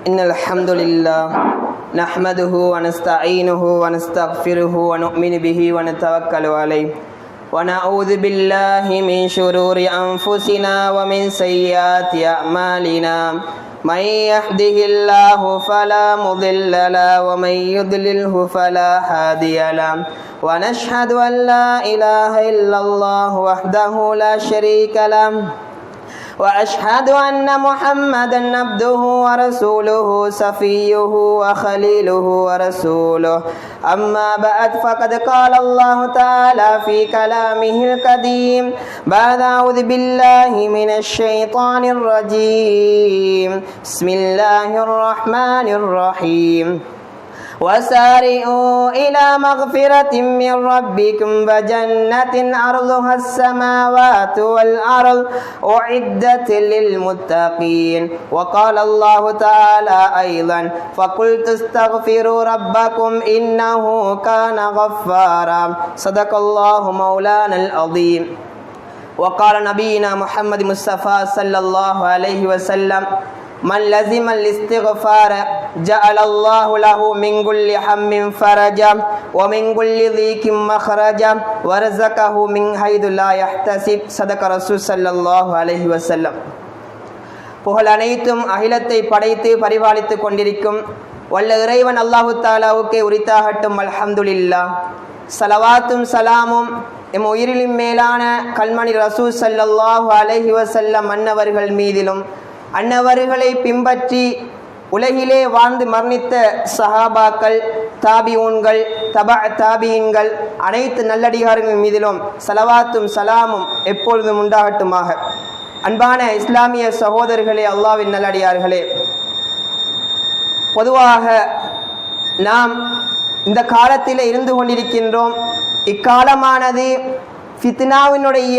إن الحمد لله نحمده ونستعينه ونستغفره ونؤمن به ونتوكل عليه ونعوذ بالله من شرور أنفسنا ومن سيئات أعمالنا من يهده الله فلا مضل له ومن يضلله فلا هادي له ونشهد أن لا إله إلا الله وحده لا شريك له وأشهد أن محمدا عبده ورسوله صفيه وخليله ورسوله أما بعد فقد قال الله تعالى في كلامه القديم بعد أعوذ بالله من الشيطان الرجيم بسم الله الرحمن الرحيم وسارعوا إلى مغفرة من ربكم وجنة عرضها السماوات والأرض أعدت للمتقين وقال الله تعالى أيضا فقلت استغفروا ربكم إنه كان غفارا صدق الله مولانا العظيم وقال نبينا محمد مصطفى صلى الله عليه وسلم من لزم الاستغفار جعل الله له من كل هم فرجا ومن كل ضيق مخرجا ورزقه من حيث لا يحتسب صدق رسول صلى الله عليه وسلم. புகழ் அனைத்தும் அகிலத்தை படைத்து பரிபாலித்துக் கொண்டிருக்கும் வல்ல இறைவன் அல்லாஹு தாலாவுக்கே உரித்தாகட்டும். அல்ஹம்துலில்லாஹ். ஸலவாத்தும் சலாமும் எம் உயிரிலும் மேலான கல்மணி ரசூல் ஸல்லல்லாஹு அலைஹி வஸல்லம் அன்னவர்கள் மீதிலும் அன்னவர்களை பின்பற்றி உலகிலே வாழ்ந்து மரணித்த சஹாபாக்கள், தாபிஊன்கள், தாபியின்கள் அனைத்து நல்லடிகார்கள் மீதிலும் ஸலவாத்தும் சலாமும் எப்பொழுதும் உண்டாகட்டுமாக. அன்பான இஸ்லாமிய சகோதரர்களே, அல்லாஹ்வின் நல்லடியார்களே, பொதுவாக நாம் இந்த காலத்தில் இருந்து கொண்டிருக்கின்றோம். இக்காலமானது ஃபித்னாவினுடைய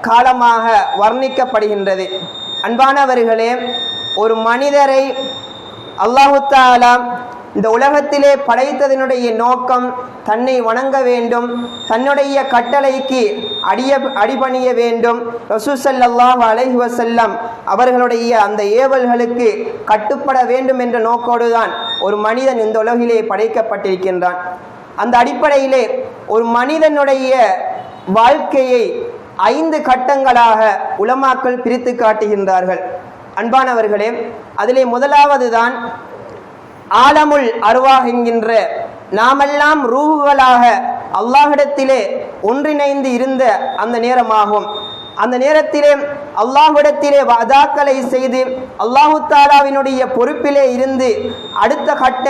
காலமாக வர்ணிக்கப்படுகின்றது. அன்பானவர்களே, ஒரு மனிதரை அல்லாஹு தஆலா இந்த உலகத்திலே படைத்ததனுடைய நோக்கம் தன்னை வணங்க வேண்டும், தன்னுடைய கட்டளைக்கு அடிபணிய வேண்டும், ரசூல் ஸல்லல்லாஹு அலைஹி வஸல்லம் அவர்களுடைய அந்த ஏவல்களுக்கு கட்டுப்பட வேண்டும் என்ற நோக்கோடு தான் ஒரு மனிதன் இந்த உலகிலே படைக்கப்பட்டிருக்கின்றான். அந்த அடிப்படையிலே ஒரு மனிதனுடைய வாழ்க்கையை 5 கட்டங்களாக உலமாக்கள் பிரித்து காட்டுகின்றார்கள். அன்பானவர்களே, அதிலே முதலாவது தான் ஆலமுல் அர்வாஹ் என்கின்ற நாமெல்லாம் ரூஹுகளாக அல்லாஹ்விடத்திலே ஒன்றிணைந்து இருந்த அந்த நேரமாகும். அந்த நேரத்திலே அல்லாஹ்விடத்திலே வஅதாக்களை செய்து அல்லாஹு தஆலாவினுடைய பொறுப்பிலே இருந்து அடுத்த கட்ட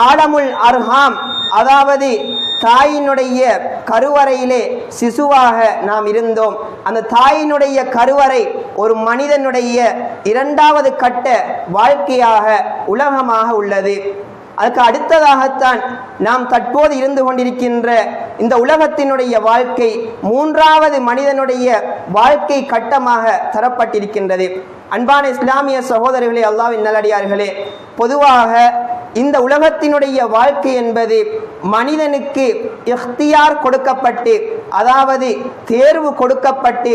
ஆலமுல் அர்ஹாம், அதாவது தாயினுடைய கருவறையிலே சிசுவாக நாம் இருந்தோம். அந்த தாயினுடைய கருவறை ஒரு மனிதனுடைய 2வது கட்ட வாழ்க்கையாக உலகமாக உள்ளது. அதுக்கு அடுத்ததாகத்தான் நாம் தற்போது இருந்து கொண்டிருக்கின்ற இந்த உலகத்தினுடைய வாழ்க்கை 3வது மனிதனுடைய வாழ்க்கை கட்டமாக தரப்பட்டிருக்கின்றது. அன்பான இஸ்லாமிய சகோதரர்களே, அல்லாஹ்வின் நல்லடியார்களே, பொதுவாக இந்த உலகத்தினுடைய வாழ்க்கை என்பது மனிதனுக்கு இஹ்தியார் கொடுக்கப்பட்டு, அதாவது தேர்வு கொடுக்கப்பட்டு,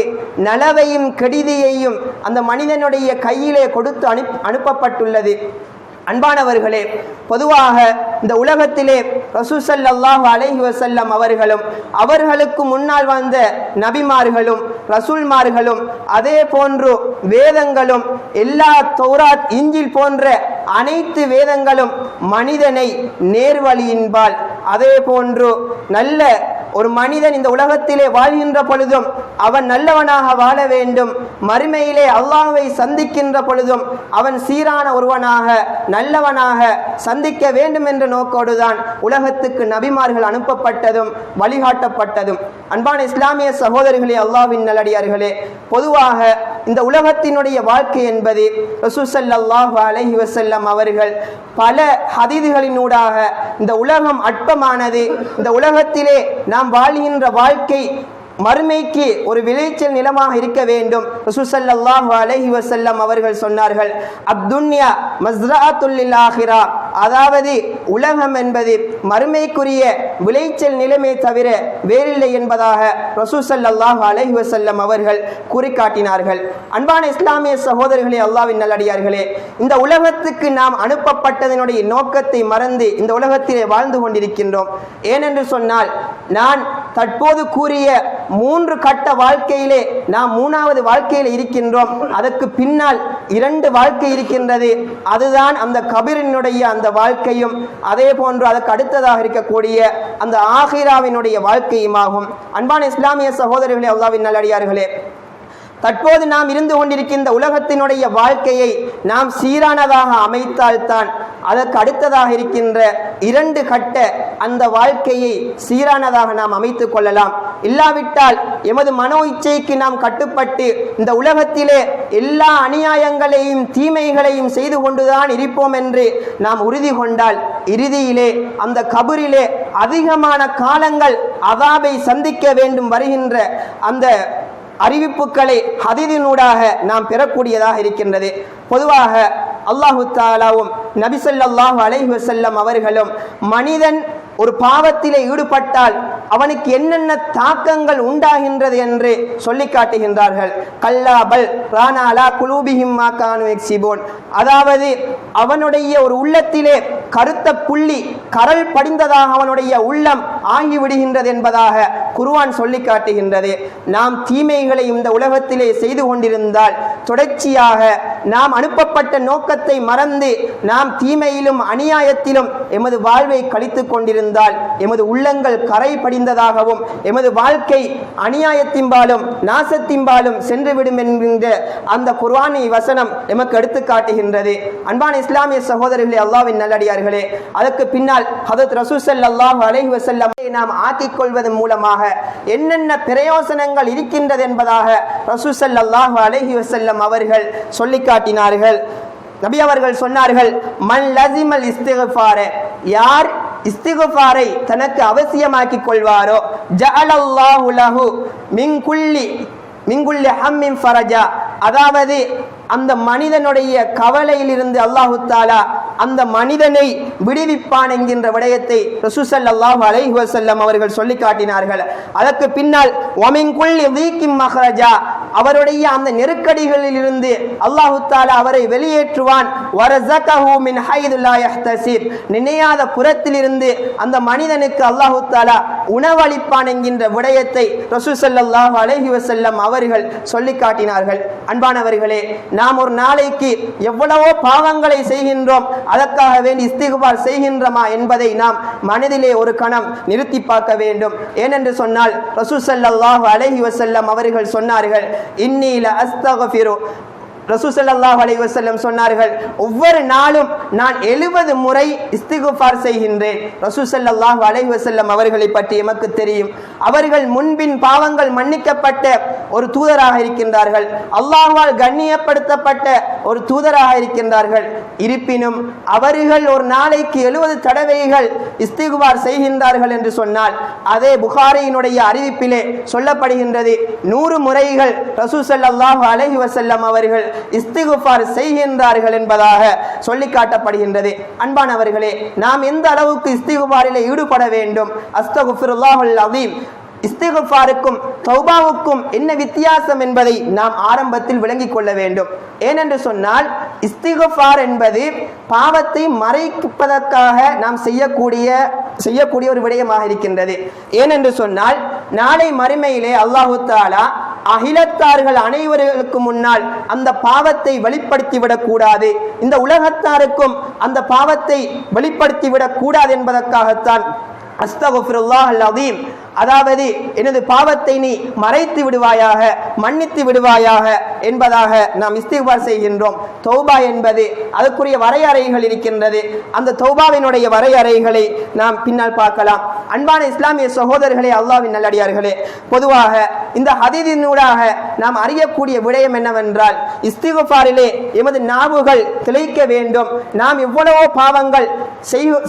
நலவையும் கெடுதியையும் அந்த மனிதனுடைய கையிலே கொடுத்து அனுப்பப்பட்டுள்ளது. அன்பானவர்களே, பொதுவாக இந்த உலகத்திலே ரசூல் ஸல்லல்லாஹு அலைஹி வஸல்லம் அவர்களும் அவர்களுக்கு முன்னால் வந்த நபிமார்களும் ரசூல்மார்களும் அதே போன்று வேதங்களும் எல்லா தௌராத், இஞ்சில் போன்ற அனைத்து வேதங்களும் மனிதனை நேர்வழியின்பால், அதே போன்று நல்ல ஒரு மனிதன் இந்த உலகத்திலே வாழ்கின்ற பொழுதும் அவன் நல்லவனாக வாழ வேண்டும், மறுமையிலே அல்லாஹ்வை சந்திக்கின்ற பொழுதும் அவன் சீரான ஒருவனாக நல்லவனாக சந்திக்க வேண்டும் என்ற நோக்கோடுதான் உலகத்துக்கு நபிமார்கள் அனுப்பப்பட்டதும் வழிகாட்டப்பட்டதும். அன்பான இஸ்லாமிய சகோதரிகளே, அல்லாஹ்வின் நல்லடியார்களே, பொதுவாக இந்த உலகத்தினுடைய வாழ்க்கை என்பது ரசூல் ஸல்லல்லாஹு அலைஹி வஸல்லம் அவர்கள் பல ஹதீதுகளினூடாக இந்த உலகம் அற்பமானது, இந்த உலகத்திலே நாம் வாழ்கின்ற வாழ்க்கை மறுமைக்கு ஒரு விளைச்சல் நிலமாக இருக்க வேண்டும். ரசூல் ஸல்லல்லாஹு அலைஹி வஸல்லம் அவர்கள் சொன்னார்கள், அத்துன்யா மஸ்ரஅத்துல் லில் ஆகிரா, அதாவது உலகம் என்பது மறுமைக்குரிய விளைச்சல் நிலைமை தவிர வேறில்லை என்பதாக ரசூல் ஸல்லல்லாஹு அலைஹி வஸல்லம் அவர்கள் குறிக்காட்டினார்கள். அன்பான இஸ்லாமிய சகோதரர்களே, அல்லாஹ்வின் நல்லடியார்களே, இந்த உலகத்துக்கு நாம் அனுப்பப்பட்டதனுடைய நோக்கத்தை மறந்து இந்த உலகத்திலே வாழ்ந்து கொண்டிருக்கின்றோம். ஏனென்று சொன்னால், நான் தற்போது கூறிய 3 கட்ட வாழ்க்கையிலே நாம் 3வது வாழ்க்கையில் இருக்கின்றோம். அதற்கு பின்னால் 2 வாழ்க்கை இருக்கின்றது. அதுதான் அந்த கபிரினுடைய அந்த வாழ்க்கையும், அதே போன்று அதற்கு அடுத்ததாக இருக்கக்கூடிய அந்த ஆகிராவினுடைய வாழ்க்கையுமாகும். அன்பான இஸ்லாமிய சகோதரர்களே, அல்லாஹ்வின் நல்லடியார்களே, தற்போது நாம் இருந்து கொண்டிருக்கின்ற உலகத்தினுடைய வாழ்க்கையை நாம் சீரானதாக அமைத்தால்தான் அதற்கு அடுத்ததாக இருக்கின்ற 2 கட்ட அந்த வாழ்க்கையை சீரானதாக நாம் அமைத்துக் கொள்ளலாம். இல்லாவிட்டால் எமது மனோ இச்சைக்கு நாம் கட்டுப்பட்டு இந்த உலகத்திலே எல்லா அநியாயங்களையும் தீமைகளையும் செய்து கொண்டுதான் இருப்போம் என்று நாம் உறுதி கொண்டால் இறுதியிலே அந்த கபரிலே அதிகமான காலங்கள் அதாபை சந்திக்க வேண்டும் வருகின்ற அந்த அறிவிப்புகளை ஹதீஸினூடாக நாம் பெறக்கூடியதாக இருக்கின்றது. பொதுவாக அல்லாஹு தஆலாவும் நபி ஸல்லல்லாஹு அலைஹி வஸல்லம் அவர்களும் மனிதன் ஒரு பாவத்திலே ஈடுபட்டால் அவனுக்கு என்னென்ன தாக்கங்கள் உண்டாகின்றது என்று சொல்லி காட்டுகின்றார்கள். கல்லா பல் ரானா அலா குலூபிஹிம் மா கானூ யக்ஸிபூன், அதாவது அவனுடைய ஒரு உள்ளத்திலே கருத்த புள்ளி கரல் படிந்ததாக அவனுடைய உள்ளம் ஆகிவிடுகின்றது என்பதாக குர்ஆன் சொல்லி காட்டுகின்றது. நாம் தீமைகளை இந்த உலகத்திலே செய்து கொண்டிருந்தால் தொடர்ச்சியாக நாம் அனுப்பப்பட்ட நோக்கத்தை மறந்து நாம் தீமையிலும் அநியாயத்திலும் எமது வாழ்வை கழித்துக் கொண்டிருந்தால் எமது உள்ளங்கள் கரை படிந்ததாகவும் எமது வாழ்க்கை அநியாயத்தின்பாலும் நாசத்தின்பாலும் சென்றுவிடும் என்கின்ற அந்த குர்ஆனி வசனம் எமக்கு எடுத்து காட்டுகின்றது. அன்பான இஸ்லாமிய சகோதரர்களே, அல்லாஹ்வின் நல்லடியார்களே, அதற்கு பின்னால் ஹதரத் ரசூல் ஸல்லல்லாஹு அலைஹி வஸல்லம் நாம் ஆக்கிக் கொள்வதன் மூலமாக என்னென்ன பிரயோசனங்கள் இருக்கின்றது என்பதாக ரசூல் ஸல்லல்லாஹு அலைஹி வஸல்லம் அவர்கள் சொல்லி காட்டினார்கள். நபி அவர்கள் சொன்னார்கள், மன் லஸிமல் இஸ்திக்ஃபார, யார் இஸ்திக்ஃபாரை தனக்கு அவசியமாக்கிக் கொள்வாரோ, ஜஅலல்லாஹு லஹு மின் குல்லி ஹம்மின் ஃபரஜா, அதாவது அந்த மனிதனுடைய கவலையிலிருந்து அல்லாஹு தஆலா அந்த மனிதனை விடுவிப்பான் என்கின்ற விடயத்தை ரசூல் ஸல்லல்லாஹு அலைஹி வஸல்லம் அவர்கள் சொல்லி காட்டினார்கள். அதற்கு பின்னால் வமின் குல்லி தீகிம் மஹ்ரஜா, அவருடைய அந்த நெருக்கடிகளில் இருந்து அல்லாஹு தஆலா அவரை வெளியேற்றுவான். வரஸகஹு மின் ஹைது லா யஹ்தசிப், நினையாத புறத்திலிருந்து அந்த மனிதனுக்கு அல்லாஹு தஆலா உணவளிப்பான் என்கின்ற விடயத்தை ரசூல் ஸல்லல்லாஹு அலைஹி வஸல்லம் அவர்கள் சொல்லி காட்டினார்கள். அன்பானவர்களே, நாம் ஒரு நாளைக்கு எவ்வளவோ பாவங்களை செய்கின்றோம், அதற்காக வேண்டி இஸ்திக்பார் செய்கின்றோமா என்பதை நாம் மனதிலே ஒரு கணம் நிறுத்தி பார்க்க வேண்டும். ஏனென்று சொன்னால் ரசூல் ஸல்லல்லாஹு அலைஹி வஸல்லம் அவர்கள் சொன்னார்கள், இன்னீ ல அஸ்தக்ஃபிரு, ரசூல் ஸல்லல்லாஹு அலைஹி வஸல்லம் சொன்னார்கள், ஒவ்வொரு நாளும் நான் 70 முறை இஸ்திக்ஃபார் செய்கின்றேன். ரசூல் ஸல்லல்லாஹு அலைஹி வஸல்லம் அவர்களை பற்றி எமக்கு தெரியும். அவர்கள் முன்பின் பாவங்கள் மன்னிக்கப்பட்ட ஒரு தூதராக இருக்கின்றார்கள். அல்லாஹ்வால் கண்ணியப்படுத்தப்பட்ட ஒரு தூதராக இருக்கின்றார்கள். இருப்பினும் அவர்கள் ஒரு நாளைக்கு 70 தடவைகள் இஸ்திக்ஃபார் செய்கின்றார்கள் என்று சொன்னால் அதே புகாரியினுடைய அறிவிப்பிலே சொல்லப்படுகின்றது, 100 முறைகள் ரசூல் ஸல்லல்லாஹு அலைஹி வஸல்லம் அவர்கள் இஸ்திக்ஃபார் செய்கின்றார்கள் என்பதாக சொல்லி காட்டப்படுகின்றது. அன்பானவர்களே, நாம் எந்த அளவுக்கு இஸ்திக்ஃபாரிலே ஈடுபட வேண்டும்? அஸ்தக்ஃபிருல்லாஹுல் அஸீம், இஸ்திக்ஃபாருக்கும் தௌபாவுக்கும் என்ன வித்தியாசம் என்பதை நாம் ஆரம்பத்தில் விளங்கிக் கொள்ள வேண்டும். ஏனென்று சொன்னால் இஸ்திக்ஃபார் என்பது பாவத்தை மறைப்பதற்காக நாம் செய்யக்கூடிய ஒரு விடயமாக இருக்கின்றது. ஏனென்று சொன்னால் நாளை மறுமையிலே அல்லாஹு தஆலா அகிலத்தார்கள் அனைவர்களுக்கு முன்னால் அந்த பாவத்தை வெளிப்படுத்திவிடக் கூடாது, இந்த உலகத்தாருக்கும் அந்த பாவத்தை வெளிப்படுத்திவிடக் கூடாது என்பதற்காகத்தான் அஸ்தக்ஃபிருல்லாஹல் அஸீம், அதாவது எனது பாவத்தை நீ மறைத்து விடுவாயாக, மன்னித்து விடுவாயாக என்பதாக நாம் இஸ்திக்பார் செய்கின்றோம். தௌபா என்பது அதற்குரிய வரையறைகள் இருக்கின்றது. அந்த தௌபாவினுடைய வரையறைகளை நாம் பின்னால் பார்க்கலாம். அன்பான இஸ்லாமிய சகோதரர்களே, அல்லாஹ்வின் நல்லடியார்களே, பொதுவாக இந்த ஹதீஸினூடாக நாம் அறியக்கூடிய விடயம் என்னவென்றால், இஸ்திக்ஃபாரிலே எமது நாவுகள் திளைக்க வேண்டும். நாம் எவ்வளவோ பாவங்கள்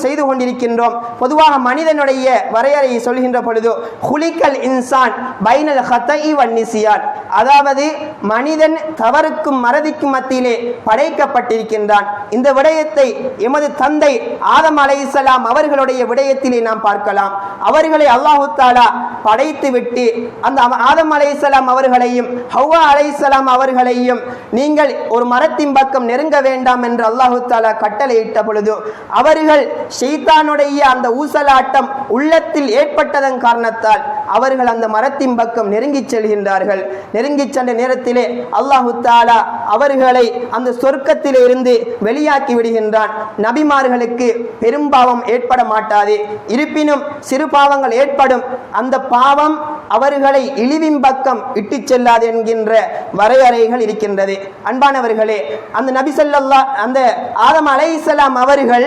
செய்து கொண்டிருக்கின்றோம். பொதுவாக மனிதனுடைய வரையறையை சொல்கின்ற பொழுது, ஹுலிகல் இன்சான் பைனல் ஹதஇ வன் நிசியான், அதாவது மனிதன் தவறுக்கும் மறதிக்கும் மத்தியிலே படைக்கப்பட்டிருக்கின்றான். இந்த விடயத்தை எமது தந்தை ஆதம் அலைஹிஸ்ஸலாம் அவர்களுடைய விடயத்திலே நாம் பார்க்கலாம். அவர்களை அல்லாஹு தஆலா படைத்து விட்டு அந்த ஆதம் அலைஹிஸ்ஸலாம் அவர்களையும் ஹவ்வா அலைஹிஸ்ஸலாம் அவர்களையும் நீங்கள் ஒரு மரத்தின் பக்கம் நெருங்க வேண்டாம் என்று அல்லாஹு தஆலா கட்டளையிட்ட பொழுது அவர்கள் ஷைத்தானுடைய அந்த ஊசலாட்டம் உள்ளத்தில் ஏற்பட்டதன் காரணத்தால் அவர்கள் அந்த மரத்தின் பக்கம் நெருங்கி செல்கின்றார்கள். நெருங்கி சென்ற நேரத்திலே அல்லாஹு தஆலா அவர்களை அந்த சொர்க்கத்திலே இருந்து வெளியாக்கி விடுகின்றான். நபிமார்களுக்கு பெரும்பாவம் ஏற்பட மாட்டாது, இருப்பினும் சிறு பாவங்கள் ஏற்படும். அந்த பாவம் அவர்களை இழிவின் பக்கம் இட்டு செல்லாது என்கின்ற வரையறைகள் இருக்கின்றது. அன்பானவர்களே, அந்த நபி ஸல்லல்லாஹு அந்த ஆதம் அலைஹிஸ்ஸலாம் அவர்கள்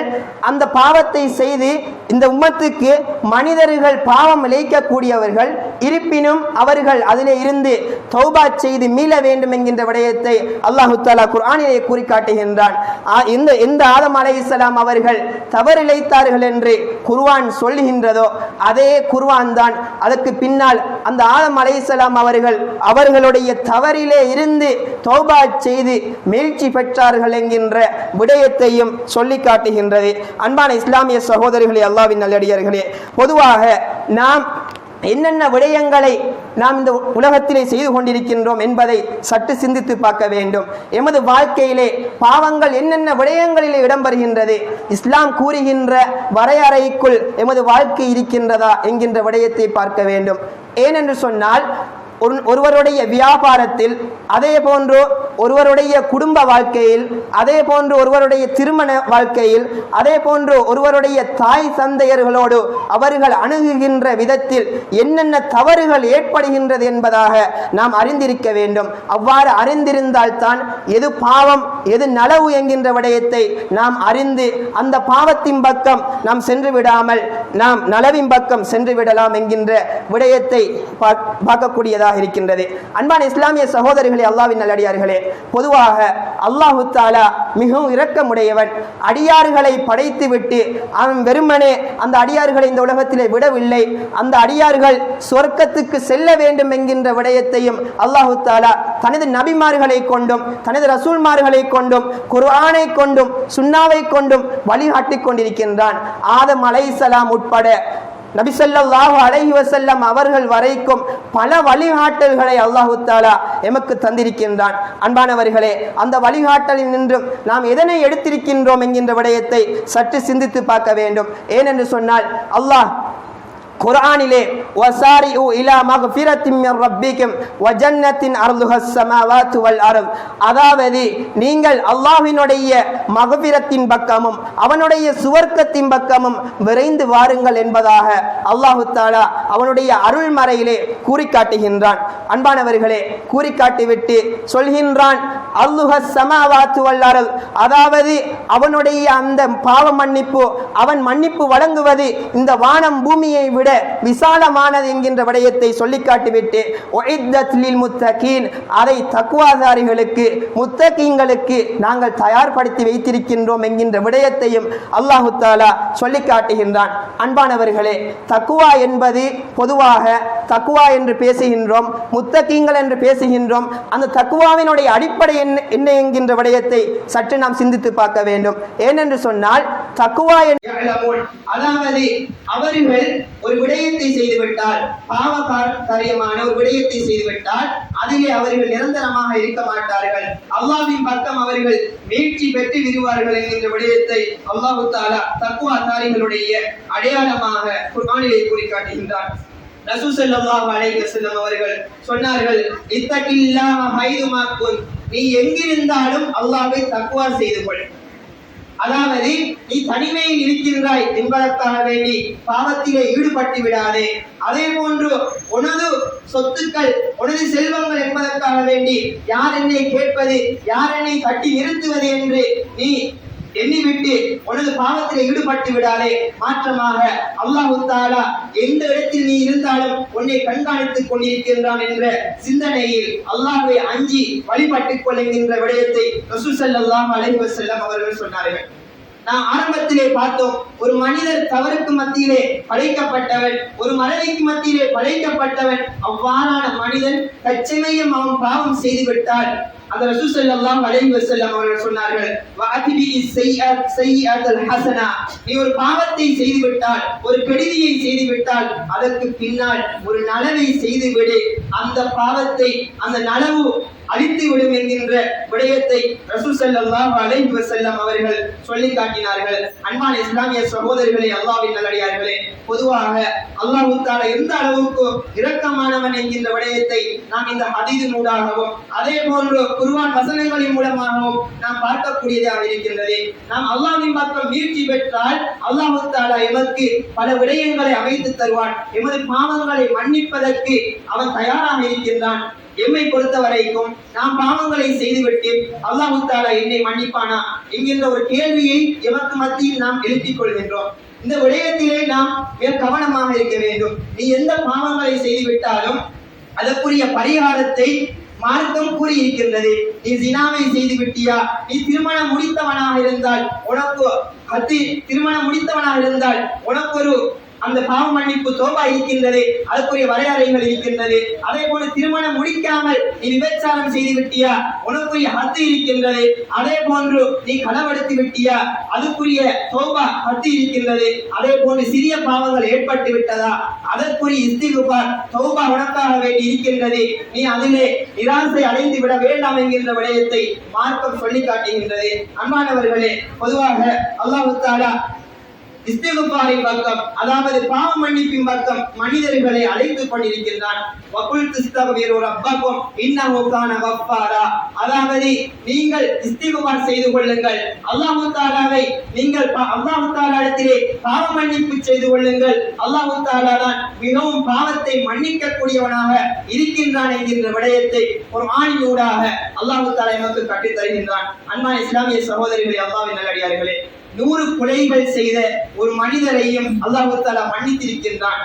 அந்த பாவத்தை செய்து இந்த உம்மத்துக்கு மனிதர்கள் பாவம் இழைக்கக்கூடியவர்கள், இருப்பினும் அவர்கள் அதிலே இருந்து தௌபா செய்து மீள வேண்டும் என்கின்ற விடயத்தை அல்லாஹு தஆலா குர்ஆனிலே கூறி காட்டுகின்றான். இந்த ஆதம் அலைஹிஸ்ஸலாம் அவர்கள் தவறிழைத்தார்கள் என்று குர்ஆன் சொல்லுகின்றதோ அதே குர்ஆன் தான் அதற்கு பின்னால் அந்த ஆதம் அலைஹிஸ்ஸலாம் அவர்கள் அவர்களுடைய தவறிலே இருந்து தௌபா செய்து மீழ்ச்சி பெற்றார்கள் என்கின்ற விடயத்தையும் சொல்லி காட்டுகின்றது. அன்பான இஸ்லாமிய சகோதரர்களே, அல்லாஹ்வின் நல்லடியார்களே, பொதுவாக நாம் என்னென்ன விடயங்களை நாம் இந்த உலகத்திலே செய்து கொண்டிருக்கின்றோம் என்பதை சற்று சிந்தித்து பார்க்க வேண்டும். எமது வாழ்க்கையிலே பாவங்கள் என்னென்ன விடயங்களிலே இடம்பெறுகின்றது, இஸ்லாம் கூறுகின்ற வரையறைக்குள் எமது வாழ்க்கை இருக்கின்றதா என்கின்ற விடயத்தை பார்க்க வேண்டும். ஏனென்று சொன்னால், ஒருவருடைய வியாபாரத்தில், அதே போன்று ஒருவருடைய குடும்ப வாழ்க்கையில், அதே போன்று ஒருவருடைய திருமண வாழ்க்கையில், அதே போன்று ஒருவருடைய தாய் தந்தையர்களோடு அவர்கள் அணுகுகின்ற விதத்தில் என்னென்ன தவறுகள் ஏற்படுகின்றது என்பதாக நாம் அறிந்திருக்க வேண்டும். அவ்வாறு அறிந்திருந்தால் தான் எது பாவம் எது நலவு என்கின்ற விடயத்தை நாம் அறிந்து அந்த பாவத்தின் பக்கம் நாம் சென்று விடாமல் நாம் நலவின் பக்கம் சென்று விடலாம் என்கின்ற விடயத்தை பார்க்கக்கூடியதாக இருக்கின்றது. அன்பான இஸ்லாமிய சகோதரர்களே, அல்லாஹ்வின் நல்லடியார்களே, பொதுவாக அல்லாஹு தஆலா மிகவும் இரக்கமுடையவன். அடியார்களை படைத்து விட்டு அவன் வெறுமனே அந்த அடியார்களை இந்த உலகத்திலே விடவில்லை. அந்த அடியார்கள் சொர்க்கத்துக்கு செல்ல வேண்டும் என்கின்ற விடயத்தையும் அல்லாஹு தஆலா தனது நபிமார்களை கொண்டும் தனது ரசூல்மார்களை கொண்டும் குர்ஆனை கொண்டும் சுன்னாவை கொண்டும் வழிகாட்டிக் கொண்டிருக்கின்றான். ஆதம் அலைஹிஸ்ஸலாம் உட்பட நபி ஸல்லல்லாஹு அலைஹி வஸல்லம் அவர்கள் வரைக்கும் பல வழிகாட்டல்களை அல்லாஹு தஆலா எமக்கு தந்திருக்கின்றான். அன்பானவர்களே, அந்த வழிகாட்டலில் நின்றும் நாம் எதனை எடுத்திருக்கின்றோம் என்கின்ற விடயத்தை சற்று சிந்தித்து பார்க்க வேண்டும். ஏனென்று சொன்னால், அல்லாஹ் குர்ஆனிலே வசாரிஉ இலா மக்ஃபிரத்தின் மின் ரப்பிக்கும் வ ஜன்னத்தின் அர்துஹஸ் ஸமாவாத்து வல் அர்த், அதாவது நீங்கள் அல்லாஹ்வினுடைய மக்ஃபிரத்தின் பக்கமும் அவனுடைய சுவர்க்கத்தின் பக்கமும் விரைந்து வாருங்கள் என்பதாக அல்லாஹு தஆலா அவனுடைய அருள்மறையிலே கூறி காட்டுகின்றான். அன்பானவர்களே, கூறி காட்டிவிட்டு சொல்கின்றான், அர்துஹஸ் ஸமாவாத்து வல் அர்த், அதாவது அவனுடைய அந்த பாவ மன்னிப்பு, அவன் மன்னிப்பு வழங்குவது இந்த வானம் பூமியை விட விசாலமானது என்கின்ற விடயத்தை சொல்லி காட்டிவிட்டு அதை தக்வாதாரிகளுக்கு முத்தகீங்களுக்கு நாங்கள் தயார்படுத்தி வைத்திருக்கின்றோம் என்கின்ற விடயத்தையும் அல்லாஹு தஆலா சொல்லி காட்டுகின்றான். அன்பானவர்களே, தக்வா என்பது பொதுவாக தக்வா என்று பேசுகின்றோம், முத்தகீங்கள் என்று பேசுகின்றோம். அந்த தக்வாவினுடைய அடிப்படை என்ன என்கின்ற விடயத்தை சற்று நாம் சிந்தித்து பார்க்க வேண்டும். ஏனென்று சொன்னால், தக்வா அதாவது அவர்கள் ஒரு விடயத்தை செய்துவிட்டால், பாவகாரியமான ஒரு விடயத்தை செய்துவிட்டால் அதிலே அவர்கள் நிரந்தரமாக இருக்க மாட்டார்கள். அல்லாஹ்வின் பக்கம் அவர்கள் மீட்சி பெற்று விடுவார்கள் என்கின்ற விடயத்தை அல்லாஹு தஆலா தக்வாதாரிகளுடைய அடையாளமாக குர்ஆனிலே கூறி காட்டுகின்றார். ரசூல் ஸல்லல்லாஹு அலைஹி வஸல்லம் அவர்கள் சொன்னார்கள், இத்தகில்லாஹ ஹைதுமா குன், நீ எங்கிருந்தாலும் அல்லாஹ்வை தக்வா செய்து கொள். அதாவது நீ தனிமையில் இருக்கின்றாய் என்பதற்காக வேண்டி பாவத்திலே ஈடுபட்டு விடாதே. அதே போன்று உனது சொத்துக்கள் உனது செல்வங்கள் என்பதற்காக வேண்டி யார் என்னை கேட்பது, யார் என்னை தட்டி நிறுத்துவது என்று நீ எண்ணிவிட்டு உனது பாவத்தில் ஈடுபட்டு விடாதே. மாற்றமாக அல்லாஹ் தஆலா எந்த இடத்தில் நீ இருந்தாலும் உன்னை கண்காணித்துக் கொண்டிருக்கின்றான் என்ற சிந்தனையில் அல்லாஹ்வை அஞ்சி வழிபட்டுக் கொள்கின்ற விடயத்தை ரசூல் ஸல்லல்லாஹு அலைஹி வஸல்லம் அவர்கள் சொன்னார்கள். நாம் ஆரம்பத்திலே பார்த்தோம், ஒரு மனிதர் தவறுக்கு மத்தியிலே படைக்கப்பட்டவன், ஒரு மனைவிக்கு மத்தியிலே படைக்கப்பட்டவன். அவ்வாறான மனிதன் தற்சமயம் அவன் பாவம் செய்து விட்டால் அந்த ரசூல் ஸல்லல்லாஹு அலைஹி வஸல்லம் அவர்கள் சொன்னார்கள், வஅத்பி ஸய்யிஅத்தல் ஹஸனா, நீ ஒரு பாவத்தை செய்து விட்டால், ஒரு கெடுதியை செய்து விட்டால் அதற்கு பின்னால் ஒரு நலவை செய்து விடு. அந்த பாவத்தை அந்த நலவு அழித்து விடும் என்கின்ற விடயத்தை ரசூல் ஸல்லல்லாஹு அலைஹி வஸல்லம் அவர்கள் சொல்லி காட்டினார்கள். அன்பான இஸ்லாமிய சகோதரர்களே, அல்லாஹ்வின் நல்லடியார்களே, பொதுவாக அல்லாஹ் தஆலா எந்த அளவுக்கு இரக்கமானவன் என்கின்ற விடயத்தை நாம் இந்த ஹதீஸினூடாகவும் அதே போன்று குர்ஆன் வசனங்களின் மூலமாகவும் நாம் பார்க்கக்கூடியதாக இருக்கின்றது. நாம் அல்லாஹ்வின் பக்கம் மீட்சி பெற்றால் அல்லாஹ் தஆலா எமக்கு பல விடயங்களை அமைத்து தருவான். எமது பாவங்களை மன்னிப்பதற்கு அவன் தயாராக இருக்கின்றான். எம்மை பொறுத்த வரைக்கும் நாம் பாவங்களை செய்துவிட்டு அல்லாஹ் தஆலா என்னை மன்னிப்பானா என்கின்ற ஒரு கேள்வியை எமக்கு மத்தியில் நாம் எழுப்பிக் கொள்கின்றோம். இந்த விடயத்திலே நாம் மிக கவனமாக இருக்க வேண்டும். நீ எந்த பாவங்களை செய்து விட்டாலும் அதற்குரிய பரிகாரத்தை மார்க்கம் கூறி இருக்கின்றது. நீ ஜினாவை செய்து விட்டியா, நீ திருமணம் முடித்தவனாக இருந்தால் உனக்கு ஒரு அந்த பாவ மன்னிப்பு தௌபா இருக்கின்றது, அதற்குரிய வரையறைகள் இருக்கின்றது. அதே போல திருமணம் முடிக்காமல் நீ விபச்சாரம் செய்து விட்டியா, உனக்குரிய ஹத்து இருக்கின்றது. அதே போன்று நீ களவெடுத்து விட்டியா, அதுக்குரிய தௌபா ஹத்து இருக்கின்றது. அதே போன்று சிறிய பாவங்கள் ஏற்பட்டு விட்டதா, அதற்குரிய இஸ்திக்ஃபார் தௌபா உனக்காக வேண்டி இருக்கின்றது. நீ அதிலே நிராசை அடைந்து விட வேண்டாம் என்கின்ற விடயத்தை மார்க்கம் சொல்லி காட்டுகின்றது. அன்பானவர்களே, பொதுவாக அல்லாஹ் தஆலா இஸ்திக்ஃபாரின் பக்கம், அதாவது பாவ மன்னிப்பின் பக்கம் மனிதர்களை அழைத்துக் கொண்டிருக்கின்றான். வகுல் தஸ்தக்பிரு ரப்பக்கும் இன்னஹு கான கஃபாரா, அதாவது நீங்கள் இஸ்திக்ஃபார் செய்து கொள்ளுங்கள், அல்லாஹ் தஆலாவை நீங்கள் அல்லாஹ் தஆலாவிடத்திலே பாவ மன்னிப்பு செய்து கொள்ளுங்கள். அல்லாஹ் தஆலா தான் மிகவும் பாவத்தை மன்னிக்க கூடியவனாக இருக்கின்றான் என்கின்ற விடயத்தை குர்ஆனினூடாக அல்லாஹ் தஆலா நமக்கு கற்றுத் தருகின்றான். அன்பான இஸ்லாமிய சகோதரிகளே, அல்லாஹ்வின் நல்லடியார்களே, 100 கொலைகள் செய்த ஒரு மனிதரையும் அல்லாஹ் தஆலா மன்னித்திருக்கின்றான்.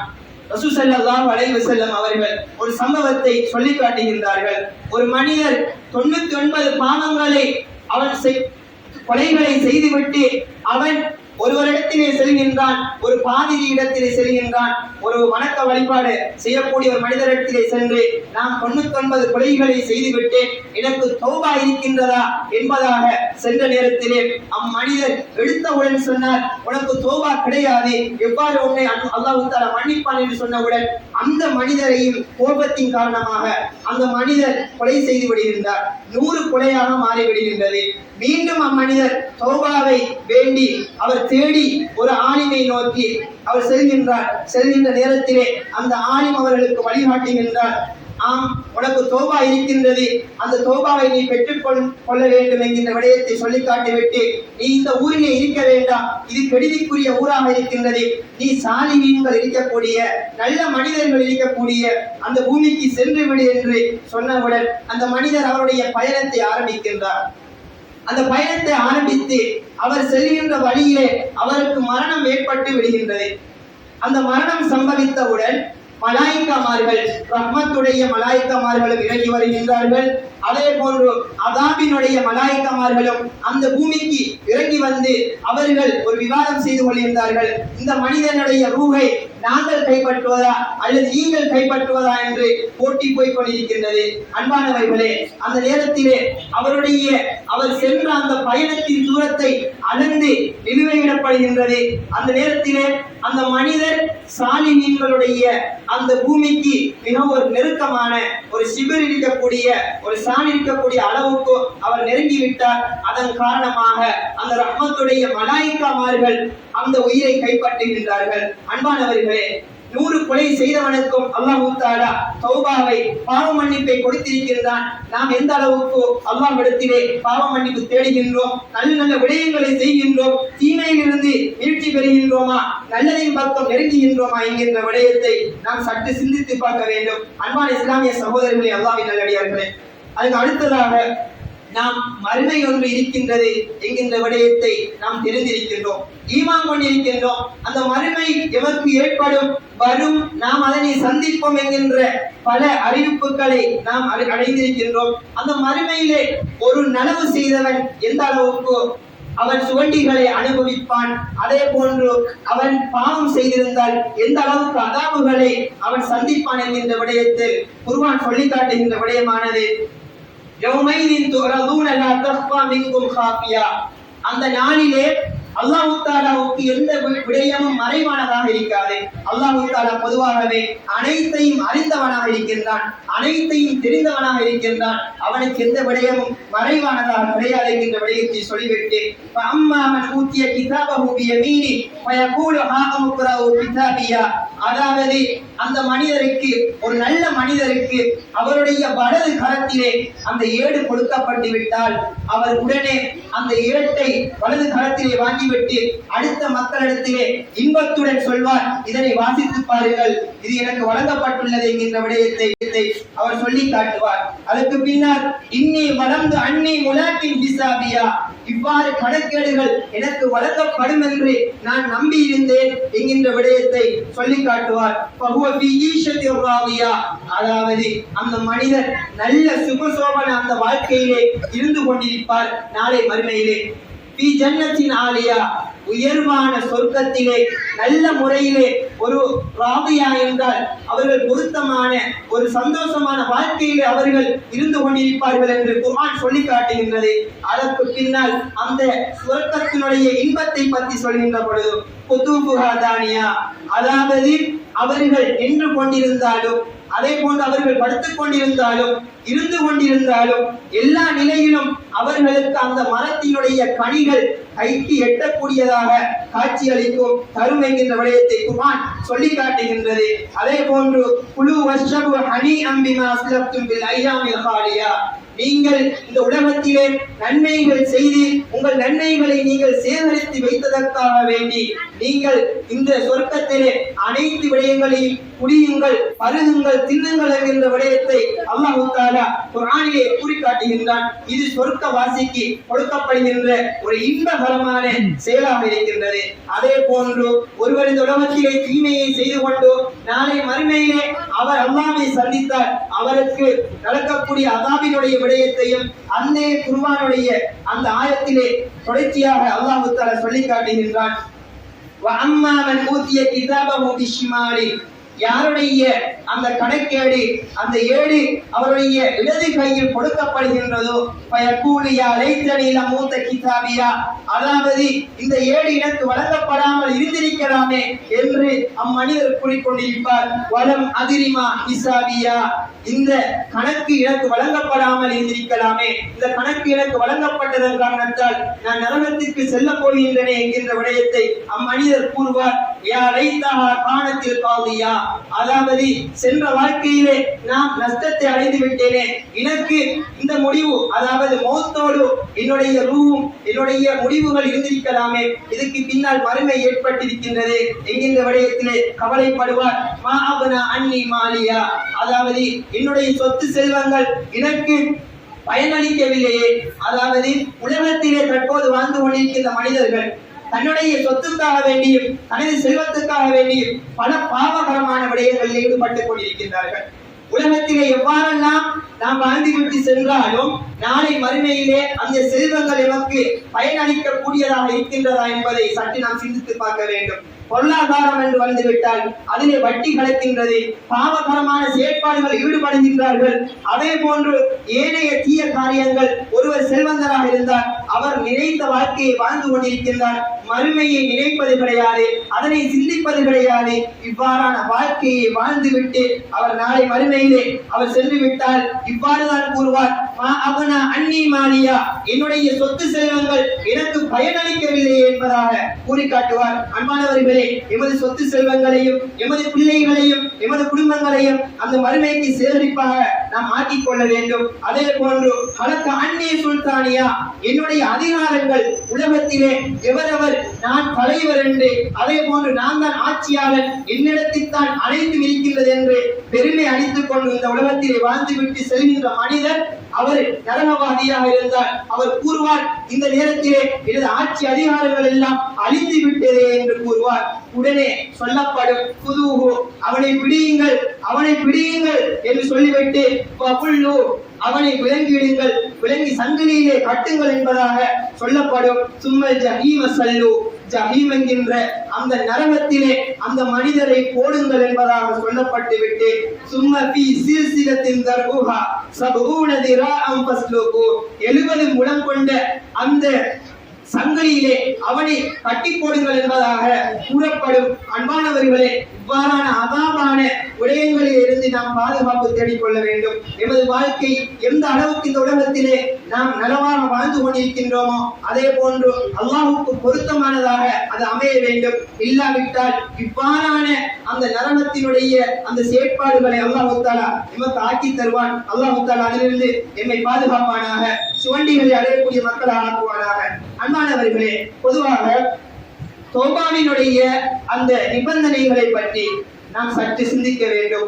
ரசூல் ஸல்லல்லாஹு அலைஹி வஸல்லம் அவர்கள் ஒரு சம்பவத்தை சொல்லி காட்டுகின்றார்கள். ஒரு மனிதர் 99 பாவங்களை கொலைகளை செய்துவிட்டு அவன் ஒருவரிடத்திலே செல்கின்றான், ஒரு பாதிரி இடத்திலே செல்கின்றான். ஒரு வணக்க வழிபாடு செய்யக்கூடிய ஒரு மனிதரிடத்திலே சென்று, நான் 99 கொலைகளை செய்துவிட்டேன், எனக்கு தௌபா இருக்கின்றதா என்பதாக சென்ற நேரத்திலே அம்மனிதர் எடுத்தவுடன் சொன்னார், உனக்கு தௌபா கிடையாது, எவ்வாறு உன்னை அல்லாஹ் தஆலா மன்னிப்பான் என்று சொன்னவுடன் அந்த மனிதரையும் கோபத்தின் காரணமாக அந்த மனிதர் கொலை செய்து விடுகின்றார். 100 கொலையாக மாறிவிடுகின்றது. மீண்டும் அம்மனிதர் தௌபாவை வேண்டி அவர் தேடி ஒரு ஆலிமை நோக்கி அவர் செல்கின்ற நேரத்திலே அந்த ஆலிம் அவர்களுக்கு வழிகாட்டுகின்றார். ஆம், உனக்கு தௌபா இருக்கின்றது, அந்த தௌபாவை நீ பெற்றுக் கொள்ள வேண்டும் என்கின்ற விடயத்தை சொல்லி காட்டிவிட்டு, நீ இந்த ஊரிலே இருக்க வேண்டாம், இது கெடுதிக்குரிய ஊராக இருக்கின்றது, நீ சாலிஹீன்கள் இருக்கக்கூடிய நல்ல மனிதர்கள் இருக்கக்கூடிய அந்த பூமிக்கு சென்று விடு என்று சொன்னவுடன் அந்த மனிதர் அவருடைய பயணத்தை ஆரம்பிக்கின்றார். அந்த பயணத்தை ஆரம்பித்து அவர் செல்கின்ற வழியிலே அவருக்கு மரணம் ஏற்பட்டு விடுகின்றது. அந்த மரணம் சம்பவித்தவுடன் மலாயிக்காமார்கள், ரஹ்மத்துடைய மலாயிக்காமார்களும் இறங்கி வருகின்றார்கள். அதே போன்று அதாபினுடைய மலாயிக்காமார்களும் அந்த பூமிக்கு இறங்கி வந்து அவர்கள் ஒரு விவாதம் செய்து கொள்கின்றார்கள். இந்த மனிதனுடைய ரூஹை நாங்கள் கைப்பற்றுவதா அல்லது நீங்கள் கைப்பற்றுவதா என்று போட்டி போய் கொண்டிருக்கின்றது. அன்பானவர்களே, அந்த நேரத்திலே அவர் சென்ற அந்த பயணத்தின் தூரத்தை அளந்து நிலுவையிடப்படுகின்றது. அந்த நேரத்திலே அந்த மனிதர் சாலிஹீன்களுடைய அந்த பூமிக்கு மிக ஒரு நெருக்கமான ஒரு சிபிர் இருக்கக்கூடிய ஒரு சான் இருக்கக்கூடிய அளவுக்கு அவர் நெருங்கிவிட்டார். அதன் காரணமாக அந்த ரஹ்மத்துடைய மலாயிக்காமார்கள் அந்த உயிரை கைப்பற்றுகின்றார்கள். அன்பானவர்களே, 100 கொலை செய்தவனுக்கும் அல்லாஹ் தஆலா தௌபாவை பாவ மன்னிப்பை கொடுத்திருக்கின்றான். நாம் எந்த அளவுக்கு அல்லாஹ்விடத்திலே பாவ மன்னிப்பு தேடுகின்றோம், நல்ல நல்ல விடயங்களை செய்கின்றோம், தீமையிலிருந்து மீட்சி பெறுகின்றோமா, நல்லதின் பக்கம் நெருங்குகின்றோமா என்கின்ற விடயத்தை நாம் சற்று சிந்தித்து பார்க்க வேண்டும். அன்பான இஸ்லாமிய சகோதரர்களே, அல்லாஹ்வின் நல்லடியார்களே, அதுக்கு அடுத்ததாக நாம் மறுமை ஒன்று இருக்கின்றது என்கின்ற விடயத்தை நாம் தெரிந்திருக்கின்றோம், ஈமான் கொண்டிருக்கின்றோம். அந்த மறுமை எமக்கு ஏற்படும், வரும், நாம் அதனை சந்திப்போம் என்கின்ற பல அறிவிப்புகளை நாம் அடைந்திருக்கின்றோம். அந்த மறுமையிலே ஒரு நனவு செய்தவன் எந்த அளவுக்கு அவன் சுவண்டிகளை அனுபவிப்பான், அதே போன்று அவன் பாவம் செய்திருந்தால் எந்த அளவுக்கு அதாபுகளை அவன் சந்திப்பான் என்கின்ற விடயத்தில் குர்ஆன் சொல்லி காட்டுகின்ற விடயமானது யௌமைதின் துரதூன லா தக்ஃபா மின்கும் காஃபியா. அந்த நாளிலே அல்லாஹ் தஆலாவுக்கு எந்த விடயமும் மறைவானதாக இருக்காது. அல்லாஹ் தஆலா பொதுவாகவே அனைத்தையும் அறிந்தவனாக இருக்கின்றான், அனைத்தையும் தெரிந்தவனாக இருக்கின்றான். அவனுக்கு எந்த விடயமும் மறைவானதாக கிடையாது என்கின்ற விடயத்தை சொல்லிவிட்டு அம்மா மன் ஊத்திய கிதாபஹு பியமீனி ஃபயகூலு ஹாஉம் இக்ராஉ கிதாபியா. அதாவது அந்த மனிதருக்கு, ஒரு நல்ல மனிதருக்கு அவருடைய வலது கரத்திலே அந்த ஏடு கொடுக்கப்பட்டு விட்டால் அவர் உடனே அந்த ஏட்டை வலது கரத்திலே வாங்கிவிட்டு அடுத்த மக்களிடத்திலே இன்பத்துடன் சொல்வார், இதனை வாசித்து பாருங்கள், இது எனக்கு வழங்கப்பட்டுள்ளது என்கின்ற விடயத்தை அவர் சொல்லி காட்டுவார். அதற்கு பின்னால் இன்னி வளர்ந்து அன்னி முலாக்கின் ஹிசாபியா, இவ்வாறு கணக்கேடுகள் எனக்கு வழங்கப்படும் என்று நான் நம்பி இருந்தேன் என்கின்ற விடயத்தை சொல்லி காட்டுவார். அதாவது அந்த மனிதர் நல்ல சுகசோபன அந்த வாழ்க்கையிலே இருந்து கொண்டிருப்பார். நாளை மறுமையிலே ஜன்னத்தின் ஆலியா, உயர்வான சொர்க்கத்திலே நல்ல முறையிலே ஒரு ராதியா என்றால் அவர்கள் பொருத்தமான ஒரு சந்தோஷமான வாழ்க்கையிலே அவர்கள் இருந்து கொண்டிருப்பார்கள் என்று குர்ஆன் சொல்லி காட்டுகின்றது. அதற்கு பின்னால் அந்த சொர்க்கத்தினுடைய இன்பத்தை பற்றி சொல்கின்ற பொழுது குதூபுஹா தானியா, அதாவது அவர்கள் நின்று கொண்டிருந்தாலும் அதே போன்று அவர்கள் படுத்துக் கொண்டிருந்தாலும் இருந்து கொண்டிருந்தாலும் எல்லா நிலையிலும் அவர்களுக்கு அந்த மரத்தினுடைய கனிகள் கைக்கு எட்டக்கூடியதாக காட்சியளிக்கும் தரும் என்கின்ற விடயத்தை குர்ஆன் சொல்லி காட்டுகின்றது. அதே போன்று குலு வஷ்ரபு ஹனீஅம் பிமா அஸ்லஃப்தும் பில் ஐயாமில் காலியா, நீங்கள் இந்த உலகத்திலே நன்மைகள் செய்து உங்கள் நன்மைகளை நீங்கள் சேகரித்து வைத்ததற்காக வேண்டி நீங்கள் இந்த சொர்க்கத்திலே அனைத்து விடயங்களையும் குடியுங்கள், பருகுங்கள், தின்னுங்கள் என்கின்ற விடயத்தை அல்லாஹ் தஆலா குர்ஆனிலே குறிக்காட்டுகின்றான். இது சொர்க்க வாசிக்கு கொடுக்கப்படுகின்ற ஒரு இன்பகரமான செயலாக இருக்கின்றது. அதே போன்று ஒருவர் இந்த உலகத்திலே தீமையை செய்து கொண்டு நாளை மறுமையிலே அவர் அல்லாஹ்வை சந்தித்தால் அவருக்கு நடக்கக்கூடிய அதாபினுடைய விடயத்தையும் அந்த குர்ஆனுடைய அந்த ஆயத்திலே தொடர்ச்சியாக அல்லாஹ் தஆலா சொல்லி காட்டுகின்றான். வஅம்மா மன் ஊதிய கிதாபஹு பிஷ்மாலி, யாருடைய அந்த கணக்கேடு அந்த ஏடு அவருடைய இடது கையில் கொடுக்கப்படுகின்றதோ ஃபயகூலு யா லைத்தனி லம் ஊத கிதாபியா, அதாவது இந்த ஏடு எனக்கு வழங்கப்படாமல் இருந்திருக்கலாமே என்று அம்மனிதர் கூறிக்கொண்டிருப்பார். வலம் அதிரிமா ஹிசாபியா, இந்த கணக்கு எனக்கு வழங்கப்படாமல் இருந்திருக்கலாமே, இந்த கணக்கு எனக்கு வழங்கப்பட்டதன் காரணத்தால் நான் நரகத்திற்கு செல்ல போகின்றேனே என்கின்ற விடயத்தை அம்மனிதர் கூறுவார். யா லைத்தஹா கானத்தில் காதியா, அதாவது சென்ற வாழ்க்கையிலே நான் நஷ்டத்தை அடைந்து விட்டேனே, எனக்கு இந்த முடிவு, அதாவது மௌத்தோடு என்னுடைய ரூஹும் என்னுடைய முடிவுகள் இருந்திருக்கலாமே, இதுக்கு பின்னால் மறுமை ஏற்பட்டிருக்கின்றது என்கின்ற விடயத்திலே கவலைப்படுவார். மா அப்னா அன்னி மாலியா, அதாவது என்னுடைய சொத்து செல்வங்கள் எனக்கு பயனளிக்கவில்லையே. அதாவது உலகத்திலே தற்போது வாழ்ந்து கொண்டிருக்கின்ற மனிதர்கள் தன்னுடைய சொத்துக்காக வேண்டியும் தனது செல்வத்துக்காக வேண்டியும் பல பாவகரமான விடயங்களில் ஈடுபட்டுக் கொண்டிருக்கின்றார்கள். உலகத்திலே எவ்வாறெல்லாம் நாம் வாழ்ந்துவிட்டு சென்றாலும் நாளை மறுமையிலே அந்த செல்வங்கள் எமக்கு பயனளிக்க கூடியதாக இருக்கின்றதா என்பதை சற்று நாம் சிந்தித்து பார்க்க வேண்டும். பொருளாதாரம் என்று வந்துவிட்டால் அதிலே வட்டி கலக்கின்றது, பாவகரமான செயற்பாடுகள் ஈடுபடுகின்றார்கள். அதே போன்று ஏனைய தீய காரியங்கள், ஒருவர் செல்வந்தராக இருந்தால் அவர் நினைத்த வாழ்க்கையை வாழ்ந்து கொண்டிருக்கின்றார், மறுமையை நினைப்பது கிடையாது, அதனை சிந்திப்பது கிடையாது. இவ்வாறான வாழ்க்கையை வாழ்ந்துவிட்டு அவர் நாளை மறுமையிலே அவர் சென்று விட்டால் இவ்வாறுதான் கூறுவார். மா அப்னா அன்னி மாலியா, என்னுடைய சொத்து செல்வங்கள் எனக்கு பயனளிக்கவில்லை என்பதாக கூறி காட்டுவார். அன்பானவர்களே, எமது சொத்து செல்வங்களையும் எமது பிள்ளைகளையும் எமது குடும்பங்களையும் அந்த மறுமைக்கு சேகரிப்பாக நாம் ஆக்கிக் கொள்ள வேண்டும். அதே போன்று ஹலக்க அன்னே சுல்தானியா, என்னுடைய அதிகாரங்கள் உலகத்திலே எவரவர் நான் தலைவர் என்று, அதே போன்று நான் தான் ஆட்சியாளர், என்னிடத்தில் தான் அனைத்தும் இருக்கின்றது என்று பெருமை அடித்துக் கொண்டு இந்த உலகத்திலே வாழ்ந்துவிட்டு செல்கின்ற மனிதர் அவர் நரகவாதியாக இருந்தால் அவர் கூறுவார், இந்த நேரத்திலே எனது ஆட்சி அதிகாரங்கள் எல்லாம் அழிந்து விட்டதே என்று கூறுவார். உடனே சொல்லப்படும், குதூஹு, அவனை பிடியுங்கள், அவனை பிடியுங்கள் என்று சொல்லிவிட்டு அவனை விலங்கிடுங்கள், விலங்கி சங்கிலியிலே கட்டுங்கள் என்பதாக சொல்லப்படும். சும்மல் ஜஹீம சல்லு, ஜஹீம் என்கின்ற அந்த நரகத்திலே அந்த மனிதரை போடுங்கள் என்பதாக சொல்லப்பட்டு விட்டு, சும்ம ஃபீ சில்சிலத்தின் தர்ஹுஹா சபூன திராஅம் ஃபஸ்லுகு, 70 முழம் கொண்ட அந்த சங்கிலியிலே அவனை கட்டி போடுங்கள் என்பதாக கூறப்படும். அன்பானவர்களே, இவ்வாறான அதாபான விடயங்களில் இருந்து நாம் பாதுகாப்பு தேடிக்கொள்ள வேண்டும். எமது வாழ்க்கை எந்த அளவுக்கு இந்த உலகத்திலே நாம் நலமாக வாழ்ந்து கொண்டிருக்கின்றோமோ அதே போன்று அல்லாஹுக்கு பொருத்தமானதாக அது அமைய வேண்டும். இல்லாவிட்டால் இவ்வாறான அந்த நரகத்தினுடைய அந்த செயற்பாடுகளை அல்லாஹ் தஆலா எமக்கு ஆக்கி தருவான். அல்லாஹ் தஆலா அதிலிருந்து எம்மை பாதுகாப்பானாக, சுவண்டிகளை அடையக்கூடிய மக்களாக ஆக்குவானாக. அன்பானவர்களே, பொதுவாக தௌபாவினுடைய அந்த நிபந்தனைகளை பற்றி நாம் சற்று சிந்திக்க வேண்டும்.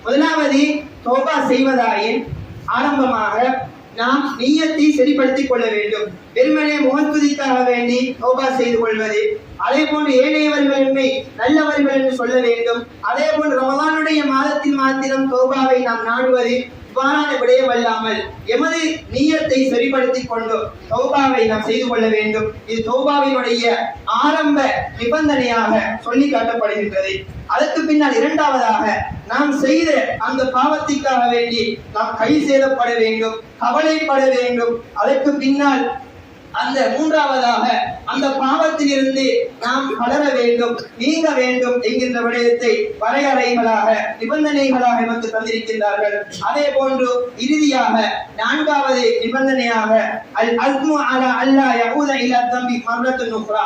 முதலாவது, தௌபா செய்வதாயின் ஆரம்பமாக நாம் நிய்யத்தை சரிப்படுத்திக் கொள்ள வேண்டும். வெறுமனே முகத்துதிக்காக வேண்டி தௌபா செய்து கொள்வது, அதே போன்று ஏனையவர்கள் நல்லவர்கள் என்று சொல்ல வேண்டும். அதே போன்று ரமலானுடைய மாதத்தில் மாத்திரம் தௌபாவை நாம் நாடுவது, இவ்வாறான விடயம் அல்லாமல் எமது நிய்யத்தை சரிப்படுத்திக் கொண்டு தௌபாவை நாம் செய்து கொள்ள வேண்டும். இது தௌபாவினுடைய ஆரம்ப நிபந்தனையாக சொல்லி காட்டப்படுகின்றது. அதற்கு பின்னால் இரண்டாவதாக, நாம் செய்த அந்த பாவத்திற்காக வேண்டி நாம் கை சேதப்பட வேண்டும், கவலைப்பட வேண்டும். அதற்கு பின்னால் அந்த மூன்றாவதாக அந்த பாவத்தில் இருந்து நாம் வளர வேண்டும், நீங்க வேண்டும் என்கின்ற விடயத்தை வரையறைகளாக நிபந்தனைகளாக நமக்கு தந்திருக்கின்றார்கள். அதே போன்று இறுதியாக நான்காவது நிபந்தனையாக அல் அஸ்மு அலா அல்லா யஊத இலா தம்பி மர்ரத்துன் உக்ரா,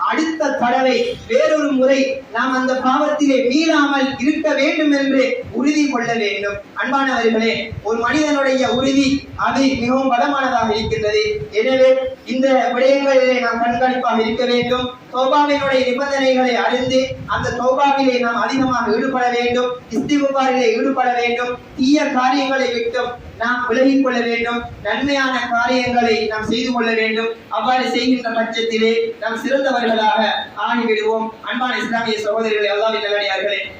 அடுத்த தடவை வேறொரு முறை நாம் அந்த பாவத்திலே மீளாமல் இருக்க வேண்டும் என்று உறுதி கொள்ள வேண்டும். அன்பானவர்களே, ஒரு மனிதனுடைய உறுதி அது மிகவும் பலமானதாக இருக்கின்றது. எனவே இந்த விடயங்களிலே நாம் கண்காணிப்பாக இருக்க வேண்டும். தௌபாவினுடைய நிபந்தனைகளை அறிந்து அந்த தௌபாவிலே நாம் அதிகமாக ஈடுபட வேண்டும், இஸ்திக்ஃபாரிலே ஈடுபட வேண்டும், தீய காரியங்களை விட்டும் நாம் விலகிக் கொள்ள வேண்டும், நன்மையான காரியங்களை நாம் செய்து கொள்ள வேண்டும். அவ்வாறு செய்கின்ற பட்சத்திலே நாம் சிறந்தவர்களாக ஆகிவிடுவோம். அன்பான இஸ்லாமிய சகோதரிகளே, அல்லாஹ்வின் நல்லடியார்களே,